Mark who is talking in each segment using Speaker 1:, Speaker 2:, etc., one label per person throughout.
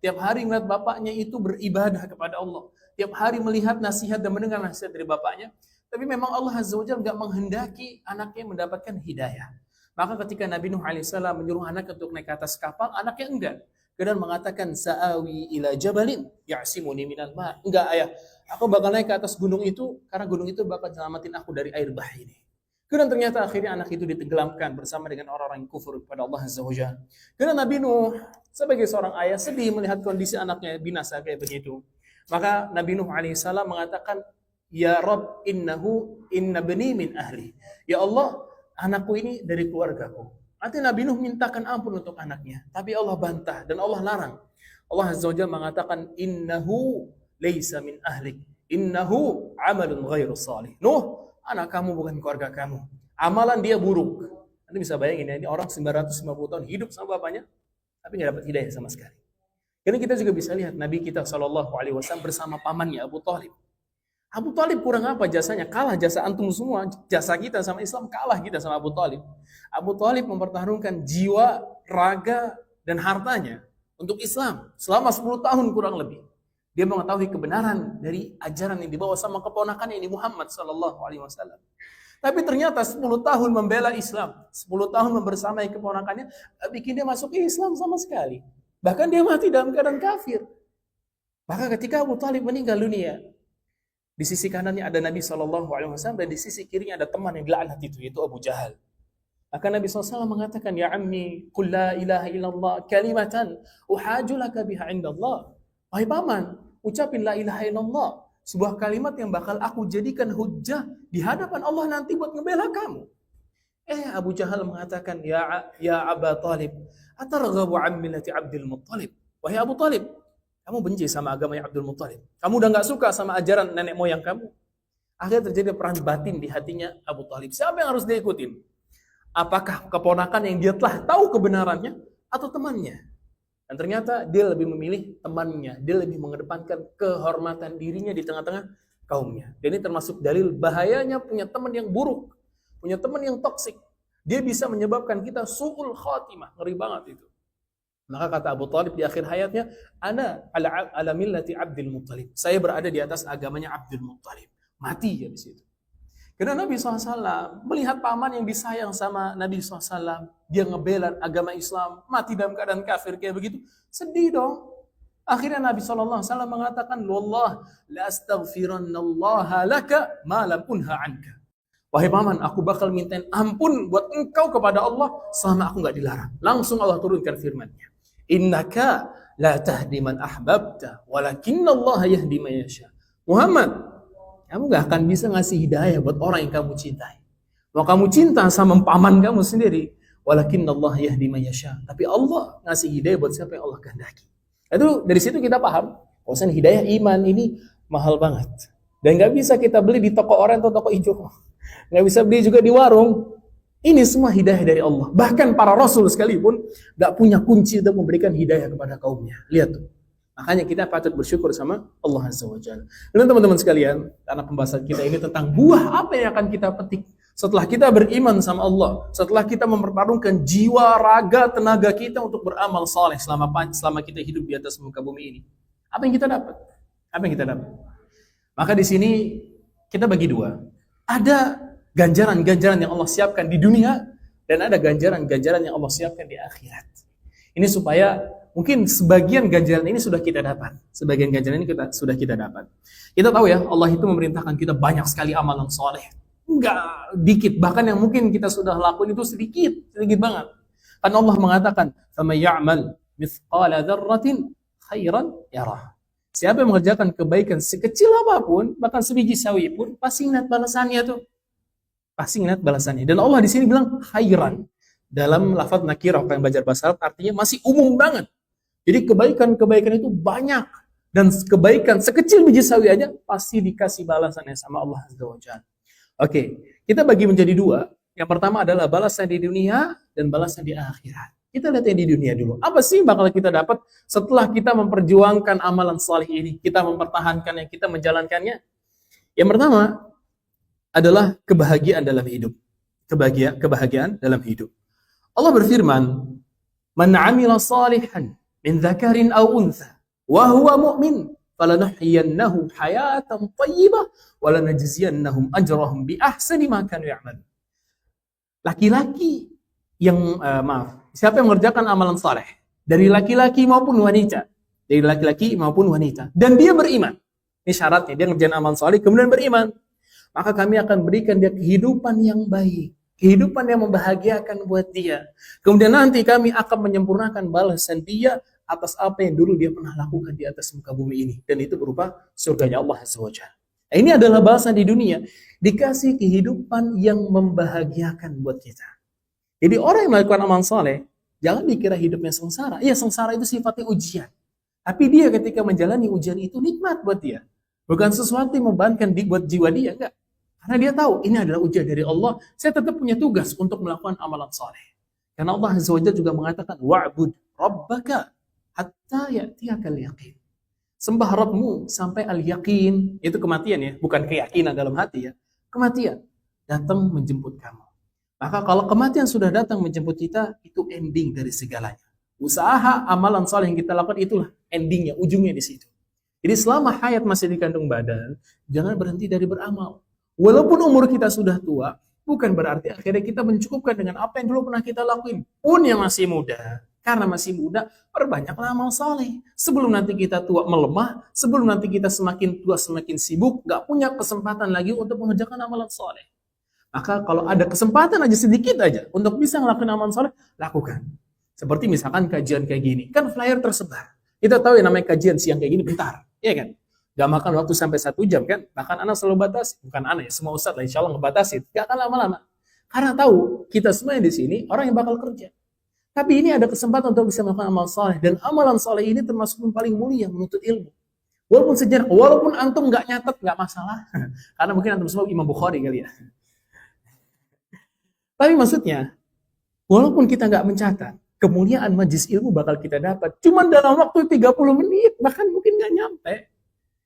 Speaker 1: Tiap hari melihat bapaknya itu beribadah kepada Allah. Tiap hari melihat nasihat dan mendengar nasihat dari bapaknya. Tapi memang Allah Azza wa Jalla nggak menghendaki anaknya mendapatkan hidayah. Maka ketika Nabi Nuh alaihissalam menyuruh anak untuk naik ke atas kapal, anaknya enggak. Kemudian mengatakan, sa'awi ila jabalin ya'simuni minal ma'. Enggak ayah, aku bakal naik ke atas gunung itu, karena gunung itu bakal selamatin aku dari air bah ini. Kemudian ternyata akhirnya anak itu ditenggelamkan bersama dengan orang-orang yang kufur kepada Allah Azza wa Jalla. Kemudian Nabi Nuh sebagai seorang ayah sedih melihat kondisi anaknya binasa kayak begitu. Maka Nabi Nuh alaihissalam mengatakan, ya Rabb inna bani min ahli. Ya Allah, anakku ini dari keluargaku. Nanti Nabi Nuh mintakan ampun untuk anaknya, tapi Allah bantah dan Allah larang. Allah Azza wa Jalla mengatakan, innahu laysa min ahlik, innahu amalun ghairu salih. Nuh, anak kamu bukan keluarga kamu. Amalan dia buruk. Anda bisa bayangin ya, ini orang 950 tahun hidup sama bapaknya, tapi nggak dapat hidayah sama sekali. Karena kita juga bisa lihat Nabi kita SAW bersama pamannya Abu Thalib. Abu Thalib kurang apa jasanya? Kalah jasa antum semua. Jasa kita sama Islam kalah kita sama Abu Thalib. Abu Thalib mempertaruhkan jiwa, raga, dan hartanya untuk Islam selama 10 tahun kurang lebih. Dia mengetahui kebenaran dari ajaran yang dibawa sama keponakannya ini Muhammad SAW. Tapi ternyata 10 tahun membela Islam, 10 tahun membersamai keponakannya, bikin dia masuk Islam sama sekali. Bahkan dia mati dalam keadaan kafir. Maka ketika Abu Thalib meninggal dunia, di sisi kanannya ada Nabi SAW dan di sisi kirinya ada teman yang dilaknat itu Abu Jahal. Maka Nabi SAW mengatakan, ya ammi, qul la ilaha illallah kalimatan uhajulaka biha indallah. Wahai paman, ucapin la ilaha illallah, sebuah kalimat yang bakal aku jadikan hujjah di hadapan Allah nanti buat ngebela kamu. Abu Jahal mengatakan, ya Aba Talib, atarghabu an millati Abdul Muttalib. Wahai Abu Talib, kamu benci sama agamanya Abdul Muttalib. Kamu udah gak suka sama ajaran nenek moyang kamu. Akhirnya terjadi perang batin di hatinya Abu Talib. Siapa yang harus dia ikutin? Apakah keponakan yang dia telah tahu kebenarannya atau temannya? Dan ternyata dia lebih memilih temannya. Dia lebih mengedepankan kehormatan dirinya di tengah-tengah kaumnya. Dan ini termasuk dalil bahayanya punya teman yang buruk. Punya teman yang toksik. Dia bisa menyebabkan kita su'ul khatimah. Ngeri banget itu. Maka kata Abu Thalib di akhir hayatnya, ana ala millati Abdul Muttalib. Saya berada di atas agamanya Abdul Muttalib. Mati ya di situ. Karena Nabi SAW melihat paman yang disayang sama Nabi SAW, dia ngebela agama Islam, mati dalam keadaan kafir kayak begitu, sedih dong. Akhirnya Nabi SAW mengatakan, wallah la astaghfirannallaha laka ma lam unha anka. Wahai paman, aku bakal mintain ampun buat engkau kepada Allah selama aku nggak dilarang. Langsung Allah turunkan firman-Nya. Innaka la tahdi man ahbabta, walakinnallaha yahdi man yasha. Muhammad, kamu gak akan bisa ngasih hidayah buat orang yang kamu cintai. Mau kamu cinta sama paman kamu sendiri, walakinnallaha yahdi man yasha. Tapi Allah ngasih hidayah buat siapa yang Allah kehendaki. Itu dari situ kita paham, bahwasanya hidayah iman ini mahal banget. Dan gak bisa kita beli di toko oranye atau toko hijau. Gak bisa beli juga di warung. Ini semua hidayah dari Allah. Bahkan para rasul sekalipun gak punya kunci untuk memberikan hidayah kepada kaumnya. Lihat tuh. Makanya kita patut bersyukur sama Allah Azza wa Jalla. Dan teman-teman sekalian, karena pembahasan kita ini tentang buah apa yang akan kita petik setelah kita beriman sama Allah, setelah kita mempertaruhkan jiwa, raga, tenaga kita untuk beramal saleh selama kita hidup di atas muka bumi ini. Apa yang kita dapat? Apa yang kita dapat? Maka di sini kita bagi dua. Ada ganjaran-ganjaran yang Allah siapkan di dunia dan ada ganjaran-ganjaran yang Allah siapkan di akhirat. Ini supaya mungkin sebagian ganjaran ini sudah kita dapat. Sebagian ganjaran ini sudah kita dapat. Kita tahu ya, Allah itu memerintahkan kita banyak sekali amalan soleh. Enggak dikit, bahkan yang mungkin kita sudah lakukan itu sedikit banget. Karena Allah mengatakan, "Faman ya'mal mithqala dzarratin khairan yarah." Siapa yang mengerjakan kebaikan sekecil apapun, bahkan sebiji sawi pun, pasti ingat balasannya tuh. Pasti ingat balasannya. Dan Allah di sini bilang khairan. Dalam lafaz nakirah, yang belajar bahasa Arab artinya masih umum banget. Jadi kebaikan-kebaikan itu banyak. Dan kebaikan sekecil biji sawi aja pasti dikasih balasannya sama Allah Azza wa Jalla. Oke, kita bagi menjadi dua. Yang pertama adalah balasan di dunia dan balasan di akhirat. Kita lihat yang di dunia dulu. Apa sih bakal kita dapat setelah kita memperjuangkan amalan saleh ini? Kita mempertahankannya, kita menjalankannya. Yang pertama adalah kebahagiaan dalam hidup. Kebahagiaan dalam hidup. Allah berfirman, "Man 'amila salihan min dzakarin aw untha wa huwa mu'min falanuhyiyannahu hayatan thayyibah wa lanajziyannahum ajrahum bi ahsani ma kanu ya'malun. Laki-laki yang siapa yang mengerjakan amalan saleh dari laki-laki maupun wanita, dan dia beriman. Ini syaratnya, dia ngerjain amalan saleh kemudian beriman. Maka kami akan berikan dia kehidupan yang baik, kehidupan yang membahagiakan buat dia. Kemudian nanti kami akan menyempurnakan balasan dia atas apa yang dulu dia pernah lakukan di atas muka bumi ini. Dan itu berupa surganya Allah Azza wa Jalla. Ini adalah balasan di dunia. Dikasih kehidupan yang membahagiakan buat kita. Jadi orang yang melakukan amal soleh, jangan dikira hidupnya sengsara. Iya, sengsara itu sifatnya ujian. Tapi dia ketika menjalani ujian itu nikmat buat dia. Bukan sesuatu yang membebankan buat jiwa dia, enggak. Karena dia tahu ini adalah ujian dari Allah. Saya tetap punya tugas untuk melakukan amalan soleh. Karena Allah Azza wa Jalla juga mengatakan, wa'bud rabbaka hatta ya'tiyakal yaqin. Sembah Rabbmu sampai al-yaqin. Itu kematian ya, bukan keyakinan dalam hati ya. Kematian datang menjemput kamu. Maka kalau kematian sudah datang menjemput kita, itu ending dari segalanya. Usaha amalan soleh yang kita lakukan itulah endingnya, ujungnya di situ. Jadi selama hayat masih di kandung badan, jangan berhenti dari beramal. Walaupun umur kita sudah tua, bukan berarti akhirnya kita mencukupkan dengan apa yang dulu pernah kita lakuin. Pun yang masih muda, karena masih muda, perbanyaklah amal soleh. Sebelum nanti kita tua melemah, sebelum nanti kita semakin tua semakin sibuk, gak punya kesempatan lagi untuk mengerjakan amalan soleh. Maka kalau ada kesempatan aja sedikit aja untuk bisa ngelakuin amalan soleh, lakukan. Seperti misalkan kajian kayak gini, kan flyer tersebar. Kita tahu yang namanya kajian siang kayak gini bentar, ya kan? Gak makan waktu sampai 1 jam kan? Bahkan anak selalu batasi, bukan anak ya, semua ustadz lah insya Allah ngebatasi. Gak akan lama-lama. Karena tahu kita semua yang di sini orang yang bakal kerja. Tapi ini ada kesempatan untuk bisa melakukan amal soleh, dan amalan soleh ini termasuk yang paling mulia menuntut ilmu. Walaupun sejarah, walaupun antum nggak nyatet nggak masalah, karena mungkin antum semua Imam Bukhari kali ya. Tapi maksudnya, walaupun kita nggak mencatat, kemuliaan majlis ilmu bakal kita dapat. Cuman dalam waktu 30 menit, bahkan mungkin nggak nyampe.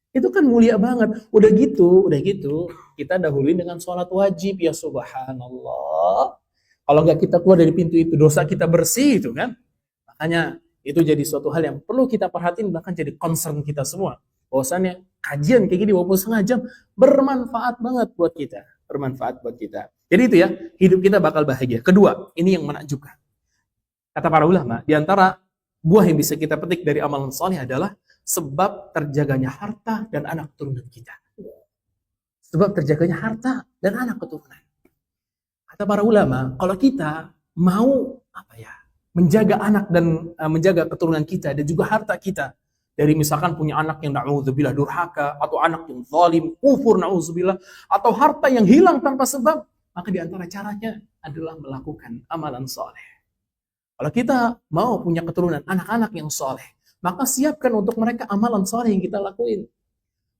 Speaker 1: Itu kan mulia banget. Udah gitu, kita dahuluin dengan sholat wajib. Ya subhanallah. Kalau nggak kita keluar dari pintu itu, dosa kita bersih itu kan. Makanya itu jadi suatu hal yang perlu kita perhatiin, bahkan jadi concern kita semua. Bahwasannya kajian kayak gini walaupun setengah jam, bermanfaat banget buat kita. Jadi itu ya, hidup kita bakal bahagia. Kedua, ini yang menakjubkan. Kata para ulama, di antara buah yang bisa kita petik dari amalan soleh adalah sebab terjaganya harta dan anak keturunan kita. Sebab terjaganya harta dan anak keturunan. Kata para ulama, kalau kita mau menjaga anak dan menjaga keturunan kita dan juga harta kita, dari misalkan punya anak yang na'udzubillah durhaka, atau anak yang zalim, kufur na'udzubillah, atau harta yang hilang tanpa sebab, maka di antara caranya adalah melakukan amalan soleh. Kalau kita mau punya keturunan anak-anak yang soleh, maka siapkan untuk mereka amalan soleh yang kita lakuin.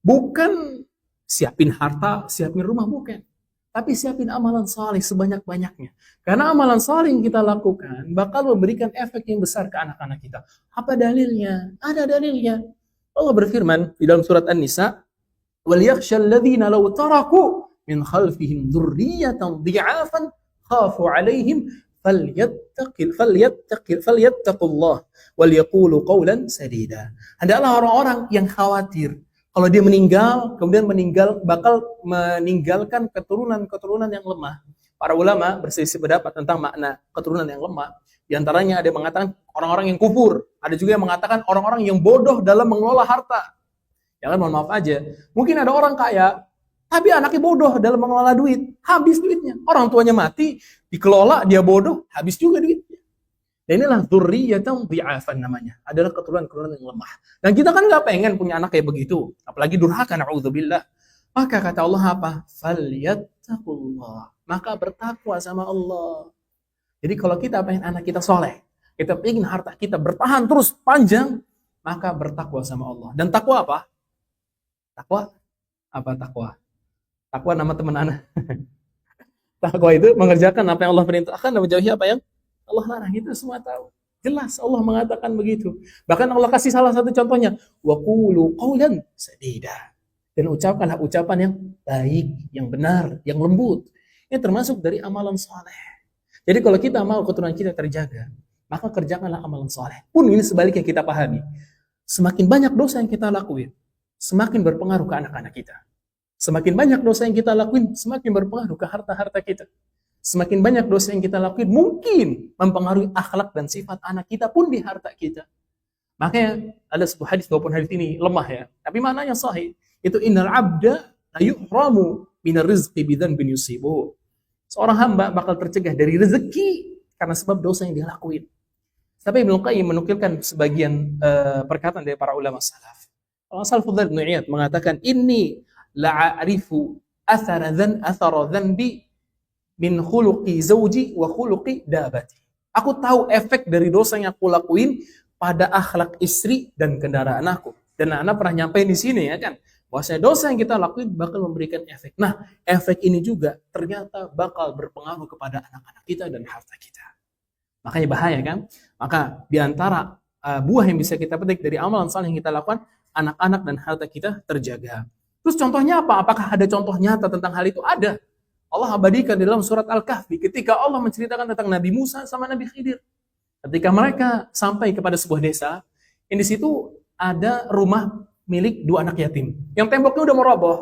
Speaker 1: Bukan siapin harta, siapin rumah, bukan. Tapi siapin amalan soleh sebanyak-banyaknya. Karena amalan soleh yang kita lakukan bakal memberikan efek yang besar ke anak-anak kita. Apa dalilnya? Ada dalilnya. Allah berfirman di dalam surat An-Nisa, وَلْيَخْشَ الَّذِينَ لَوْ تَرَكُوا مِنْ خَلْفِهِمْ ذُرِّيَّةً ضِعَافًا خَافُوا عَلَيْهِمْ فَلْيَتَّقُوا اللَّهَ وَلْيَقُولُوا قَوْلًا سَدِيدًا. Hendaklah orang-orang yang khawatir kalau dia meninggal, kemudian bakal meninggalkan keturunan-keturunan yang lemah. Para ulama berselisih pendapat tentang makna keturunan yang lemah. Di antaranya ada yang mengatakan orang-orang yang kufur. Ada juga yang mengatakan orang-orang yang bodoh dalam mengelola harta. Ya kan, mohon maaf aja. Mungkin ada orang kaya, tapi anaknya bodoh dalam mengelola duit. Habis duitnya. Orang tuanya mati, dikelola, dia bodoh, habis juga duitnya. Dan inilah dzurriyyatan dhi'afan namanya. Adalah keturunan-keturunan yang lemah. Dan kita kan nggak pengen punya anak kayak begitu. Apalagi durhaka, na'udzubillah. Maka kata Allah apa? Falyattaqullah. Maka bertakwa sama Allah. Jadi kalau kita pengen anak kita soleh, kita pengen harta kita bertahan terus panjang, maka bertakwa sama Allah. Dan takwa apa? Takwa? Apa takwa? Takwa nama teman anak. Takwa itu mengerjakan apa yang Allah perintahkan dan menjauhi apa yang Allah larang. Itu semua tahu. Jelas Allah mengatakan begitu. Bahkan Allah kasih salah satu contohnya. Wa qulu qawlan sadida. Dan ucapkanlah ucapan yang baik, yang benar, yang lembut. Ini termasuk dari amalan soleh. Jadi kalau kita mau keturunan kita terjaga, maka kerjakanlah amalan soleh. Pun ini sebaliknya kita pahami. Semakin banyak dosa yang kita lakuin, semakin berpengaruh ke anak-anak kita. Semakin banyak dosa yang kita lakuin, semakin berpengaruh ke harta-harta kita. Semakin banyak dosa yang kita lakuin, mungkin mempengaruhi akhlak dan sifat anak kita pun di harta kita. Makanya ada sebuah hadis, walaupun hadis ini lemah ya, tapi maknanya sahih. Itu innal abda la yuhramu minar rizqi bidzanbin yusibuhu. Seorang hamba bakal tercegah dari rezeki karena sebab dosa yang dia lakuin. Tapi Ibnu Qayyim menukilkan sebagian perkataan dari para ulama salaf. Al-Fudail bin Iyad mengatakan, "Inni la'arifu athara dhanbi min khuluqi zawji wa khuluqi dabati." Aku tahu efek dari dosa yang aku lakuin pada akhlak istri dan kendaraan aku. Dan anak pernah nyampein di sini ya kan, bahwasanya dosa yang kita lakuin bakal memberikan efek. Nah, efek ini juga ternyata bakal berpengaruh kepada anak-anak kita dan harta kita. Makanya bahaya kan? Maka di antara buah yang bisa kita petik dari amalan saleh yang kita lakukan, anak-anak dan harta kita terjaga. Terus contohnya apa? Apakah ada contoh nyata tentang hal itu? Ada. Allah abadikan di dalam surat Al-Kahfi ketika Allah menceritakan tentang Nabi Musa sama Nabi Khidir. Ketika mereka sampai kepada sebuah desa, yang di situ ada rumah milik dua anak yatim. Yang temboknya udah mau roboh.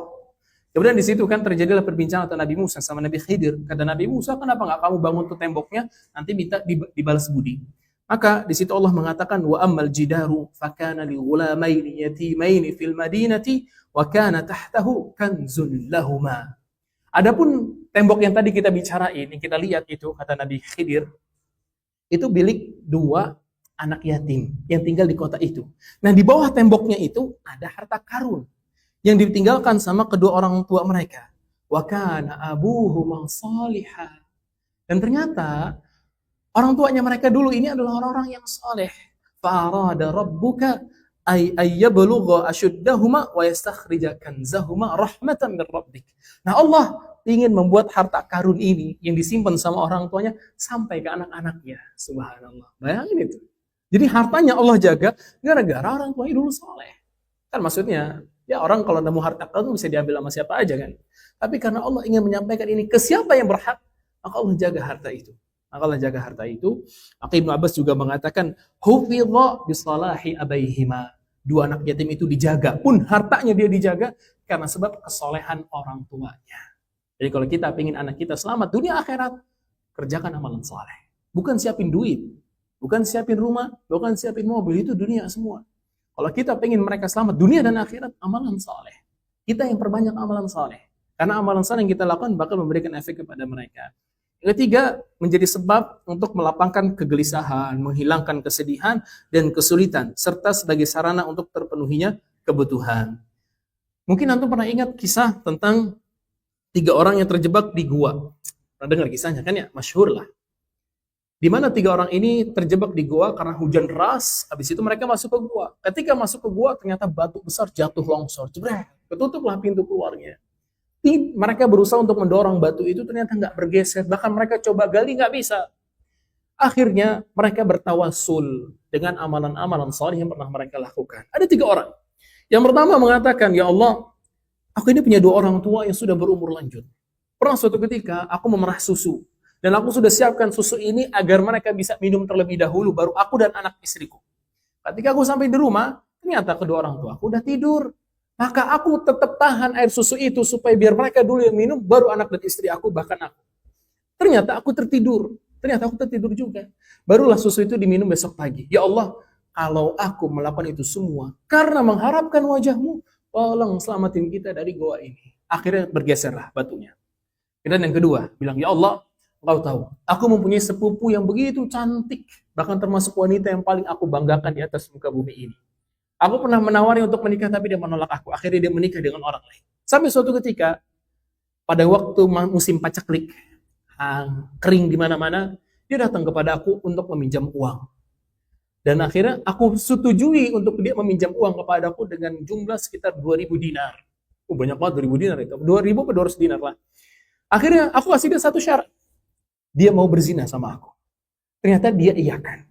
Speaker 1: Kemudian di situ kan terjadilah perbincangan antara Nabi Musa sama Nabi Khidir. Kata Nabi Musa, kenapa nggak kamu bangun tuh temboknya, nanti minta dibalas budi. Maka di situ Allah mengatakan, wa ammal jidaru fakana li ghulamaini yatimaini fil madinati wa kana tahtahu kanzun lahuma. Adapun tembok yang tadi kita bicarain, yang kita lihat itu, kata Nabi Khidir, itu milik dua anak yatim yang tinggal di kota itu. Nah, di bawah temboknya itu ada harta karun yang ditinggalkan sama kedua orang tua mereka. Wa kana abuhuma salihah. Dan ternyata orang tuanya mereka dulu ini adalah orang-orang yang saleh. Fa arada rabbuka ay yablugha ashuddahuma wa yastakhrija kanzahuma rahmatan min rabbik. Nah, Allah ingin membuat harta karun ini yang disimpan sama orang tuanya sampai ke anak-anaknya. Subhanallah. Bayangin itu. Jadi hartanya Allah jaga gara-gara orang tuanya dulu soleh. Kan maksudnya, ya orang kalau nemu harta karun bisa diambil sama siapa aja kan. Tapi karena Allah ingin menyampaikan ini ke siapa yang berhak, maka Allah jaga harta itu. Maka Allah jaga harta itu. Maka Ibnu Abbas juga mengatakan, hufidha bisalahi abaihima. Dua anak yatim itu dijaga. Pun hartanya dia dijaga karena sebab kesolehan orang tuanya. Jadi kalau kita ingin anak kita selamat dunia akhirat, kerjakan amalan saleh. Bukan siapin duit, bukan siapin rumah, bukan siapin mobil, itu dunia semua. Kalau kita ingin mereka selamat dunia dan akhirat, amalan saleh. Kita yang perbanyak amalan saleh. Karena amalan saleh yang kita lakukan bakal memberikan efek kepada mereka. Yang ketiga, menjadi sebab untuk melapangkan kegelisahan, menghilangkan kesedihan dan kesulitan, serta sebagai sarana untuk terpenuhinya kebutuhan. Mungkin antum pernah ingat kisah tentang 3 orang yang terjebak di gua. Pernah dengar kisahnya kan ya? Masyhur lah. Di mana 3 orang ini terjebak di gua karena hujan deras. Habis itu mereka masuk ke gua. Ketika masuk ke gua, ternyata batu besar jatuh longsor. Jebret, ketutuplah pintu keluarnya. Mereka berusaha untuk mendorong batu itu, ternyata nggak bergeser. Bahkan mereka coba gali, nggak bisa. Akhirnya mereka bertawasul dengan amalan-amalan saleh yang pernah mereka lakukan. Ada 3 orang. Yang pertama mengatakan, ya Allah, aku ini punya 2 orang tua yang sudah berumur lanjut. Pernah suatu ketika aku memerah susu. Dan aku sudah siapkan susu ini agar mereka bisa minum terlebih dahulu, baru aku dan anak istriku. Ketika aku sampai di rumah, ternyata kedua orang tua aku udah tidur. Maka aku tetap tahan air susu itu supaya biar mereka dulu yang minum, baru anak dan istri aku, bahkan aku. Ternyata aku tertidur. Ternyata aku tertidur juga. Barulah susu itu diminum besok pagi. Ya Allah, kalau aku melakukan itu semua karena mengharapkan wajahmu, tolong selamatin kita dari goa ini. Akhirnya bergeserlah batunya. Dan yang kedua, bilang, ya Allah, Engkau tahu, aku mempunyai sepupu yang begitu cantik, bahkan termasuk wanita yang paling aku banggakan di atas muka bumi ini. Aku pernah menawari untuk menikah, tapi dia menolak aku. Akhirnya dia menikah dengan orang lain. Sampai suatu ketika, pada waktu musim paceklik, kering di mana-mana, dia datang kepada aku untuk meminjam uang. Dan akhirnya aku setujui untuk dia meminjam uang kepada aku dengan jumlah sekitar 2.000 dinar. Banyak banget 2.000 dinar itu. 2.000 atau 200 dinar lah. Akhirnya aku kasih dia satu syarat. Dia mau berzina sama aku. Ternyata dia iyakan.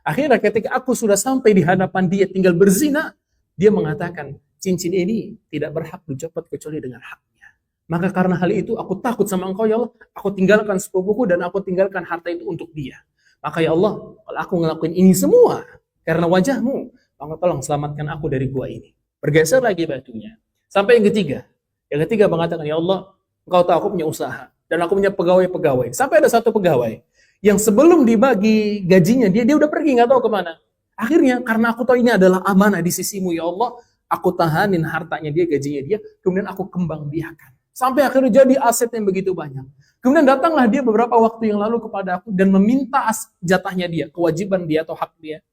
Speaker 1: Akhirnya ketika aku sudah sampai di hadapan dia tinggal berzina, dia mengatakan, cincin ini tidak berhak dicopot kecuali dengan haknya. Maka karena hal itu aku takut sama Engkau ya Allah, aku tinggalkan sepupuku dan aku tinggalkan harta itu untuk dia. Maka ya Allah, kalau aku ngelakuin ini semua karena wajahmu, tolong selamatkan aku dari gua ini. Bergeser lagi batunya. Sampai yang ketiga. Yang ketiga mengatakan, ya Allah, engkau tahu aku punya usaha. Dan aku punya pegawai-pegawai. Sampai ada satu pegawai yang sebelum dibagi gajinya, dia udah pergi, nggak tahu kemana. Akhirnya, karena aku tahu ini adalah amanah di sisimu, ya Allah, aku tahanin hartanya dia, gajinya dia, kemudian aku kembang biakan. Sampai akhirnya jadi aset yang begitu banyak. Kemudian datanglah dia beberapa waktu yang lalu kepada aku dan meminta jatahnya dia, kewajiban dia atau hak dia.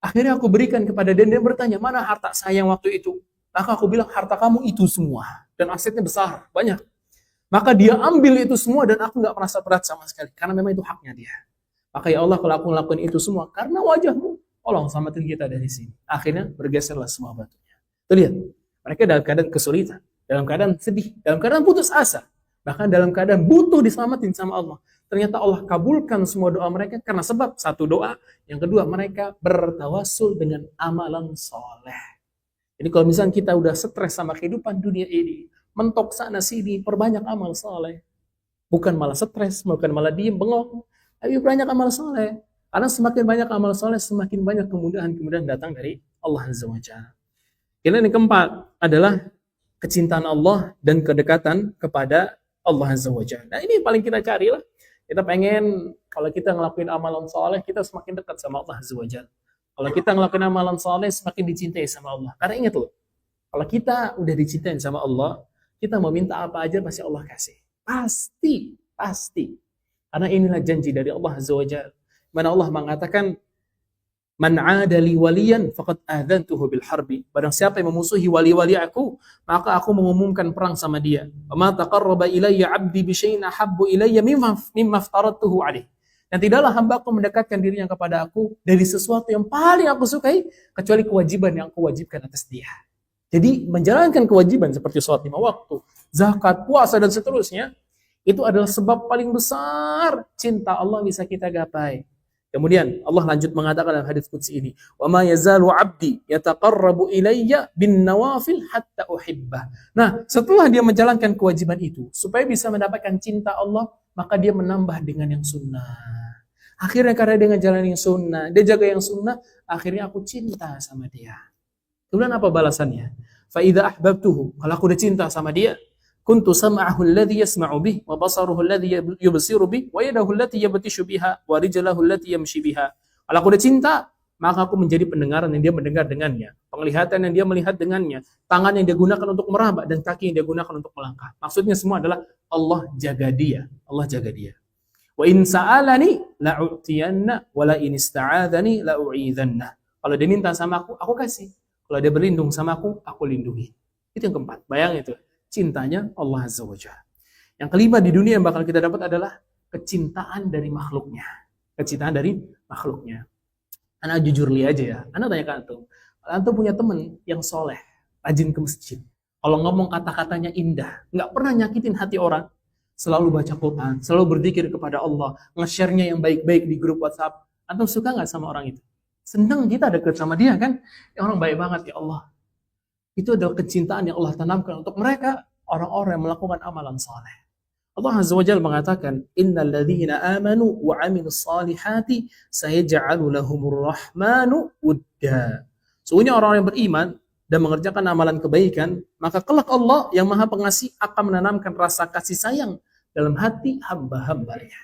Speaker 1: Akhirnya aku berikan kepada dia, dia bertanya, mana harta saya yang waktu itu? Maka aku bilang, harta kamu itu semua. Dan asetnya besar, banyak. Maka dia ambil itu semua dan aku gak merasa berat sama sekali. Karena memang itu haknya dia. Maka ya Allah, kalau aku ngelakuin itu semua, karena wajahmu, tolong selamatin kita dari sini. Akhirnya bergeserlah semua batunya. Tuh lihat, mereka dalam keadaan kesulitan, dalam keadaan sedih, dalam keadaan putus asa. Bahkan dalam keadaan butuh diselamatin sama Allah. Ternyata Allah kabulkan semua doa mereka karena sebab satu doa, yang kedua mereka bertawassul dengan amalan soleh. Jadi kalau misalnya kita udah stres sama kehidupan dunia ini, mentok sana sini, perbanyak amal soleh. Bukan malah stres, bukan malah diem, bengok, tapi banyak amal soleh. Karena semakin banyak amal soleh, semakin banyak kemudahan-kemudahan datang dari Allah Azza wa Jalla. Kemudian yang keempat adalah kecintaan Allah dan kedekatan kepada Allah Azza wa Jalla. Nah ini yang paling kita cari lah. Kita pengen kalau kita ngelakuin amalan soleh, kita semakin dekat sama Allah Azza wa Jalla. Kalau kita ngelakuin amalan soleh, semakin dicintai sama Allah. Karena ingat loh, kalau kita udah dicintai sama Allah, kita mau minta apa aja pasti Allah kasih. Pasti. Karena inilah janji dari Allah Azza wa Jalla. Mana Allah mengatakan, Man 'ada li waliyan faqad adzantuhu bil harbi. Barang siapa yang memusuhi wali-wali aku, maka aku mengumumkan perang sama dia. Wa ma taqarraba ilayya 'abdi bi syai'in ahabbu ilayya mimma aftaradtuhu 'alaihi. Dan tidaklah hamba-Ku mendekatkan dirinya kepada aku dari sesuatu yang paling aku sukai kecuali kewajiban yang aku wajibkan atas dia. Jadi menjalankan kewajiban seperti sholat 5 waktu, zakat, puasa dan seterusnya, itu adalah sebab paling besar cinta Allah bisa kita gapai. Kemudian Allah lanjut mengatakan dalam hadis qudsi ini, "Wa ma yazalu 'abdi yataqarrabu ilayya bin nawafil hatta uhibbah." Nah, setelah dia menjalankan kewajiban itu, supaya bisa mendapatkan cinta Allah, maka dia menambah dengan yang sunnah. Akhirnya karena dia ngejalanin yang sunnah, dia jaga yang sunnah, akhirnya aku cinta sama dia. Kemudian apa balasannya? Fa idza ahbabtuhu, kalau aku udah cinta sama dia, kuntu sam'ahu alladhi yasma'u bih wa basaruhu alladhi yubsiru bih wa yadahu allati yabtishu biha wa rijlahu allati yamshi biha. Kalau aku udah cinta, maka aku menjadi pendengaran yang dia mendengar dengannya, penglihatan yang dia melihat dengannya, tangan yang dia gunakan untuk meraba dan kaki yang dia gunakan untuk melangkah. Maksudnya semua adalah Allah jaga dia. Allah jaga dia. Wa in sa'alani la'utiyanna wa la in ista'adzani la'u'idhanna. Kalau dia minta sama aku kasih. Kalau dia berlindung sama aku lindungi. Itu yang keempat. Bayang itu. Cintanya Allah Azza wa Jalla. Yang kelima di dunia yang bakal kita dapat adalah kecintaan dari makhluknya. Kecintaan dari makhluknya. Anak jujur li aja ya. Anak tanya ke antum. Antum punya teman yang soleh, rajin ke masjid. Kalau ngomong kata-katanya indah, nggak pernah nyakitin hati orang. Selalu baca Quran, selalu berzikir kepada Allah, nge-share-nya yang baik-baik di grup WhatsApp. Antum suka nggak sama orang itu? Senang kita dekat sama dia kan? Ya orang baik banget ya Allah. Itu adalah kecintaan yang Allah tanamkan untuk mereka, orang-orang yang melakukan amalan saleh. Allah Azza wa Jalla mengatakan, Innal ladzina amanu wa 'amilus salihati sayaj'alu lahumur rahmanu wudda. Sesungguhnya orang-orang yang beriman dan mengerjakan amalan kebaikan, maka kelak Allah yang Maha Pengasih akan menanamkan rasa kasih sayang dalam hati hamba-hambanya.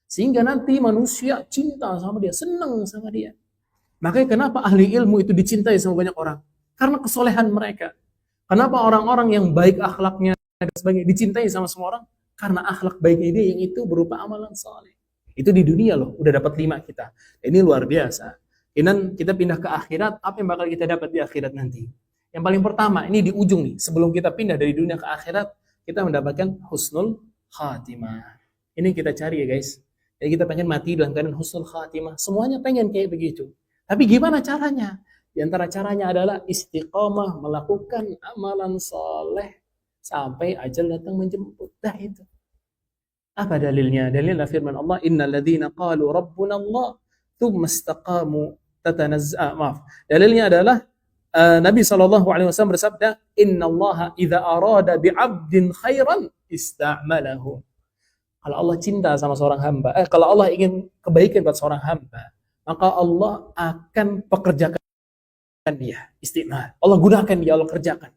Speaker 1: Sehingga nanti manusia cinta sama dia, senang sama dia. Makanya kenapa ahli ilmu itu dicintai sama banyak orang? Karena kesolehan mereka. Kenapa orang-orang yang baik akhlaknya dan sebagainya dicintai sama semua orang? Karena akhlak baiknya dia yang itu berupa amalan saleh. Itu di dunia loh, udah dapat 5 kita. Ini luar biasa. Kemudian kita pindah ke akhirat, apa yang bakal kita dapat di akhirat nanti? Yang paling pertama, ini di ujung nih, sebelum kita pindah dari dunia ke akhirat, kita mendapatkan husnul khatimah. Ini kita cari ya guys. Jadi kita pengen mati dalam keadaan husnul khatimah. Semuanya pengen kayak begitu. Tapi gimana caranya? Di antara caranya adalah istiqomah, melakukan amalan soleh sampai ajal datang menjemput. Dah itu. Apa dalilnya? Dalilnya firman Allah, Innal ladzina qalu rabbuna Allah tsumma istaqamu Dalilnya adalah Nabi SAW bersabda, Innallaha idza arada bi'abdin khairan ista'malahu. Kalau Allah cinta sama seorang hamba, kalau Allah ingin kebaikan buat seorang hamba, maka Allah akan pekerjakan dia, istimal. Allah gunakan dia, Allah kerjakan.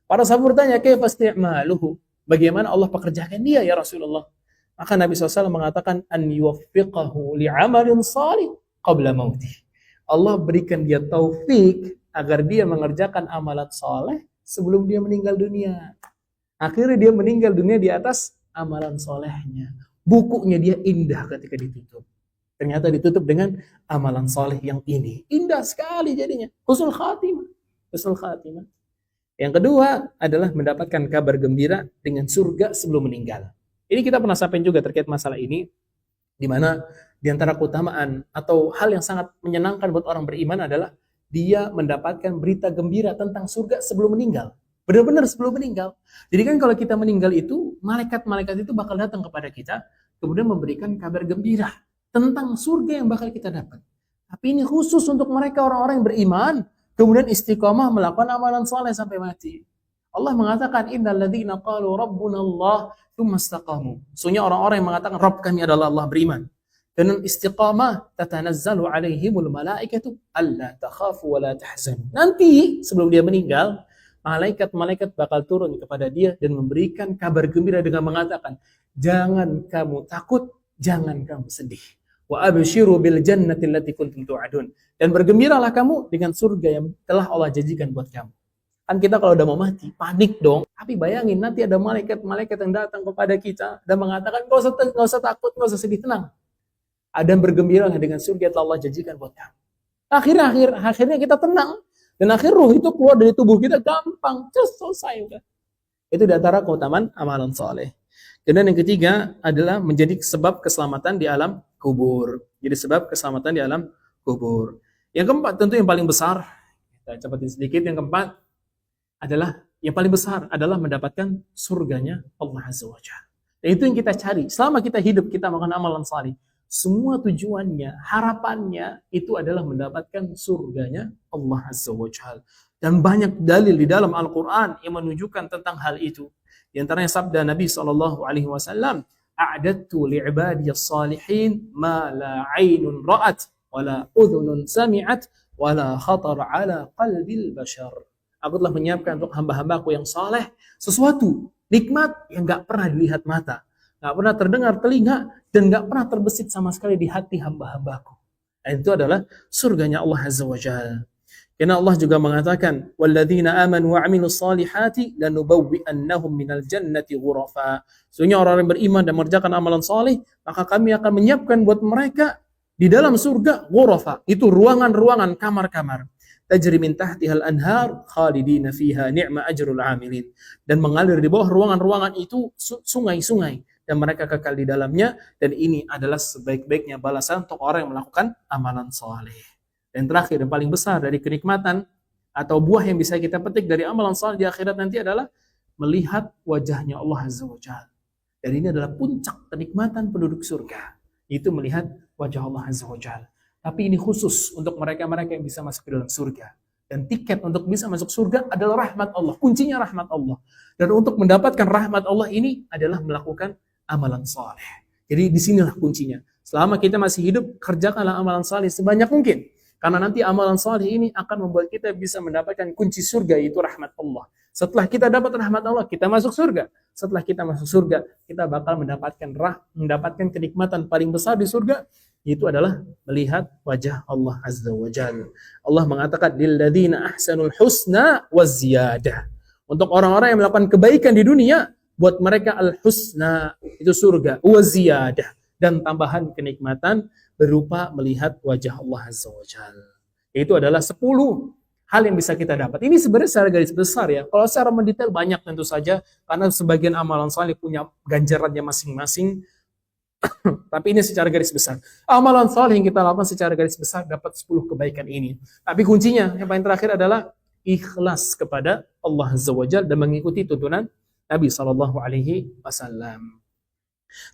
Speaker 1: Para sahabat bertanya, kaifa istimaluhu? Bagaimana Allah pekerjakan dia ya Rasulullah? Maka Nabi SAW mengatakan, an yuwaffiqahu li'amalin salih qabla mautih. Allah berikan dia taufik agar dia mengerjakan amalan saleh sebelum dia meninggal dunia. Akhirnya dia meninggal dunia di atas amalan solehnya. Bukunya dia indah ketika ditutup. Ternyata ditutup dengan amalan soleh yang ini. Indah sekali jadinya. Husnul khatimah. Husnul khatimah. Yang kedua adalah mendapatkan kabar gembira dengan surga sebelum meninggal. Ini kita pernah sampaikan juga terkait masalah ini, di mana di antara keutamaan atau hal yang sangat menyenangkan buat orang beriman adalah dia mendapatkan berita gembira tentang surga sebelum meninggal. Benar-benar sebelum meninggal. Jadi kan kalau kita meninggal itu, malaikat-malaikat itu bakal datang kepada kita, kemudian memberikan kabar gembira tentang surga yang bakal kita dapat. Tapi ini khusus untuk mereka orang-orang yang beriman, kemudian istiqomah melakukan amalan saleh sampai mati. Allah mengatakan, innal ladzina qalu rabbuna Allah tsumma istaqamu. Sesungguhnya orang-orang yang mengatakan Rabb kami adalah Allah, beriman. Dan istiqamah, tatanazzalu alaihimul malaikatu alla takhafu wa la tahzanu. Nanti sebelum dia meninggal, malaikat-malaikat bakal turun kepada dia dan memberikan kabar gembira dengan mengatakan, jangan kamu takut, jangan kamu sedih. Wa abshiru bil jannati allati kuntum tu'adun. Dan bergembiralah kamu dengan surga yang telah Allah janjikan buat kamu. Kan kita kalau udah mau mati, panik dong. Tapi bayangin nanti ada malaikat-malaikat yang datang kepada kita dan mengatakan, nggak usah takut, nggak usah sedih, tenang. Ada yang bergembira dengan surga yang telah Allah janjikan buat kamu. Akhirnya kita tenang. Dan akhir ruh itu keluar dari tubuh kita gampang. Just selesai udah. Itu di antara keutamaan amalan soleh. Kemudian yang ketiga adalah menjadi sebab keselamatan di alam kubur. Jadi sebab keselamatan di alam kubur. Yang keempat tentu yang paling besar, kita cepatin sedikit, yang keempat adalah yang paling besar adalah mendapatkan surganya Allah Azza wa Jalla. Dan itu yang kita cari. Selama kita hidup, kita melakukan amalan salih. Semua tujuannya, harapannya itu adalah mendapatkan surganya Allah Azza wa Jalla. Dan banyak dalil di dalam Al-Quran yang menunjukkan tentang hal itu. Di antaranya sabda Nabi SAW, a'adattu li'ibadiyas salihin ma la aynun ra'at wa la udhunun sami'at wa la khatar ala qalbil bashar. Aku telah menyiapkan untuk hamba-hambaku yang saleh sesuatu nikmat yang gak pernah dilihat mata, gak pernah terdengar telinga, dan gak pernah terbesit sama sekali di hati hamba-hambaku. Dan itu adalah surganya Allah Azza wa Jalla. Karena Allah juga mengatakan, walladzina amanu wa 'amilus solihati lanubawwi'annahum minal jannati ghurafa. Sesungguhnya orang yang beriman dan mengerjakan amalan saleh, maka kami akan menyiapkan buat mereka di dalam surga ghurafa. Itu ruangan-ruangan, kamar-kamar. Tajri min tahtihal anhar khalidina fiha ni'ma ajrul 'amilin. Dan mengalir di bawah ruangan-ruangan itu sungai-sungai dan mereka kekal di dalamnya, dan ini adalah sebaik-baiknya balasan untuk orang yang melakukan amalan saleh. Dan terakhir yang paling besar dari kenikmatan atau buah yang bisa kita petik dari amalan saleh di akhirat nanti adalah melihat wajahnya Allah Azza wa Jalla. Dan ini adalah puncak kenikmatan penduduk surga, itu melihat wajah Allah Azza wa Jalla. Tapi ini khusus untuk mereka-mereka yang bisa masuk ke dalam surga. Dan tiket untuk bisa masuk surga adalah rahmat Allah. Kuncinya rahmat Allah. Dan untuk mendapatkan rahmat Allah ini adalah melakukan amalan saleh. Jadi disinilah kuncinya. Selama kita masih hidup, kerjakanlah amalan saleh sebanyak mungkin. Karena nanti amalan saleh ini akan membuat kita bisa mendapatkan kunci surga, yaitu rahmat Allah. Setelah kita dapat rahmat Allah, kita masuk surga. Setelah kita masuk surga, kita bakal mendapatkan kenikmatan paling besar di surga, yaitu adalah melihat wajah Allah Azza wa Jalla. Allah mengatakan, lilladzina ahsanul husna wa ziyadah. Untuk orang-orang yang melakukan kebaikan di dunia, buat mereka al-husna, itu surga, wa ziyadah, dan tambahan kenikmatan berupa melihat wajah Allah Azza wa Jalla. Itu adalah 10 hal yang bisa kita dapat. Ini sebenarnya secara garis besar ya. Kalau secara mendetail banyak tentu saja, karena sebagian amalan saleh punya ganjarannya masing-masing. Tapi ini secara garis besar. Amalan saleh yang kita lakukan secara garis besar dapat 10 kebaikan ini. Tapi kuncinya yang paling terakhir adalah ikhlas kepada Allah Azza wa Jalla dan mengikuti tuntunan Nabi SAW.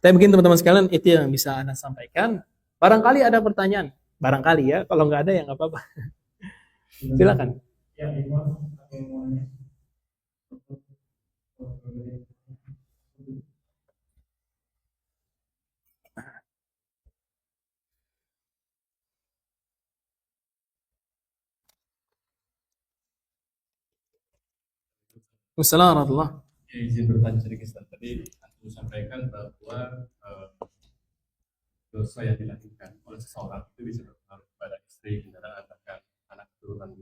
Speaker 1: Tapi mungkin teman-teman sekalian itu yang bisa Anda sampaikan. Barangkali ada pertanyaan. Barangkali ya. Kalau nggak ada ya nggak apa-apa. Silakan. Assalamualaikum warahmatullahi.
Speaker 2: Ya, izin bertanya sedikit Ustaz. Tadi aku sampaikan bahwa dosa yang dilakukan oleh seseorang itu bisa berpengaruh kepada istri, kendaraan, bahkan anak keturunan.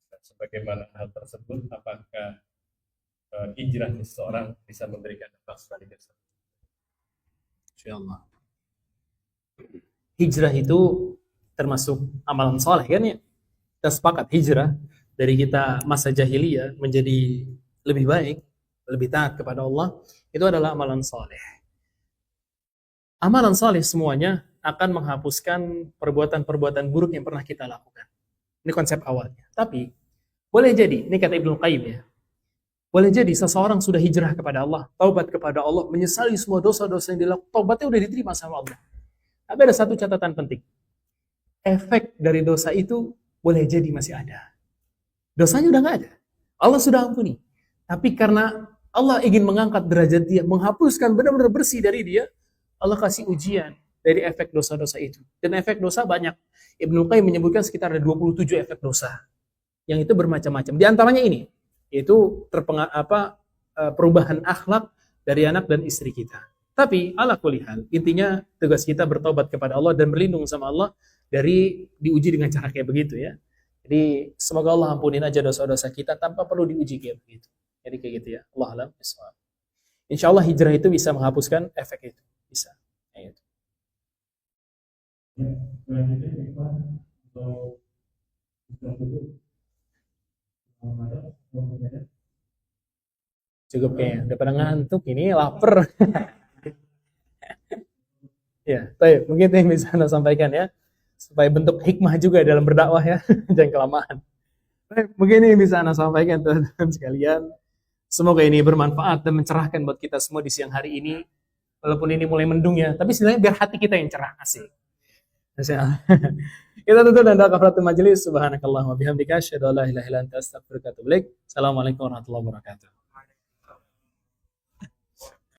Speaker 2: Dan sebagaimana hal tersebut, apakah hijrah seseorang bisa memberikan dampak sebaliknya?
Speaker 1: Insyaallah. Hijrah itu termasuk amalan soleh kan ya? Kita sepakat hijrah dari kita masa jahiliyah menjadi lebih baik, lebih taat kepada Allah, itu adalah amalan soleh. Amalan soleh semuanya akan menghapuskan perbuatan-perbuatan buruk yang pernah kita lakukan. Ini konsep awalnya. Tapi, boleh jadi, ini kata Ibnu Qayyim ya, boleh jadi seseorang sudah hijrah kepada Allah, taubat kepada Allah, menyesali semua dosa-dosa yang dilakukan, taubatnya udah diterima sama Allah. Tapi ada satu catatan penting. Efek dari dosa itu boleh jadi masih ada. Dosanya udah nggak ada. Allah sudah ampuni. Tapi karena Allah ingin mengangkat derajat dia, menghapuskan benar-benar bersih dari dia, Allah kasih ujian dari efek dosa-dosa itu. Dan efek dosa banyak. Ibnu Qayyim menyebutkan sekitar ada 27 efek dosa. Yang itu bermacam-macam. Di antaranya ini, yaitu perubahan akhlak dari anak dan istri kita. Tapi ala kulli hal, intinya tugas kita bertobat kepada Allah dan berlindung sama Allah dari diuji dengan cara kayak begitu ya. Jadi semoga Allah ampunin aja dosa-dosa kita tanpa perlu diuji kayak begitu. Jadi kayak gitu ya. Allah alam. Insya Allah hijrah itu bisa menghapuskan efek itu. Bisa. Kayak gitu. Cukup kayaknya. Udah pada ngantuk ini, lapar. Ya, baik. Mungkin itu yang bisa Anda sampaikan ya. Supaya bentuk hikmah juga dalam berdakwah ya. Jangan kelamaan. Baik, mungkin ini yang bisa Anda sampaikan teman-teman sekalian. Semoga ini bermanfaat dan mencerahkan buat kita semua di siang hari ini. Walaupun ini mulai mendung ya, tapi sebenarnya biar hati kita yang cerah, asik. Kita tutup dan doa kafaratul majelis. Subhanakallahumma bihamdika asyhadu an la ilaha illa anta astaghfiruka wa atubu ilaik. Assalamualaikum warahmatullahi wabarakatuh.